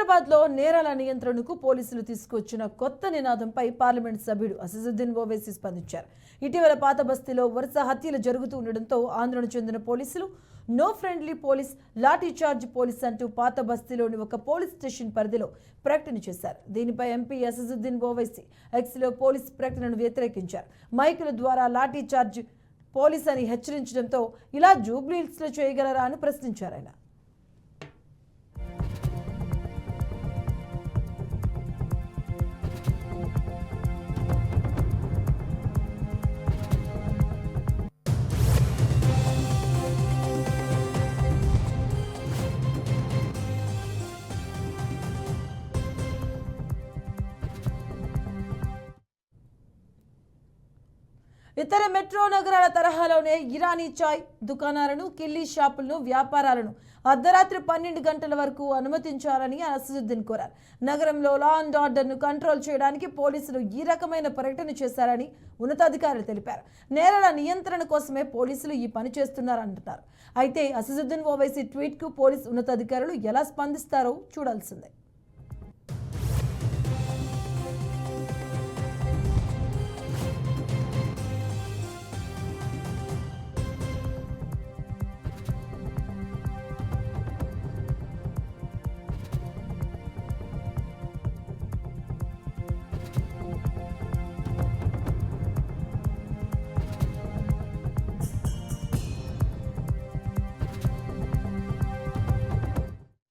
హైదరాబాద్లో నేరాల నియంత్రణకు పోలీసులు తీసుకొచ్చిన కొత్త నినాదంపై పార్లమెంట్ సభ్యుడు అసదుద్దీన్ ఓవైసీ స్పందించారు. ఇటీవల పాత బస్తీలో వరుస హత్యలు జరుగుతూ ఉండడంతో ఆందోళన చెందిన పోలీసులు no friendly police, lathi charge police అంటూ పాత బస్తీలోని ఒక పోలీస్ స్టేషన్ పరిధిలో ప్రకటన చేశారు. దీనిపై ఎంపీ అసదుద్దీన్ ఓవైసీ ఎక్స్లో పోలీస్ ప్రకటనను వ్యతిరేకించారు. మైకుల ద్వారా లాఠీ చార్జ్ పోలీస్ అని హెచ్చరించడంతో ఇలా జూబ్లీహిల్స్లో చేయగలరా అని ప్రశ్నించారు ఆయన. ఇతర మెట్రో నగరాల తరహాలోనే ఇరానీ చాయ్ దుకాణాలను, కిల్లీ షాపులను, వ్యాపారాలను అర్ధరాత్రి 12 గంటల వరకు అనుమతించాలని అసదుద్దీన్ కోరారు. నగరంలో లా అండ్ ఆర్డర్ను కంట్రోల్ చేయడానికి పోలీసులు ఈ రకమైన ప్రకటన చేశారని ఉన్నతాధికారులు తెలిపారు. నేరాల నియంత్రణ కోసమే పోలీసులు ఈ పని చేస్తున్నారంటున్నారు. అయితే అసదుద్దీన్ ఓవైసీ ట్వీట్కు పోలీసు ఉన్నతాధికారులు ఎలా స్పందిస్తారో చూడాల్సిందే.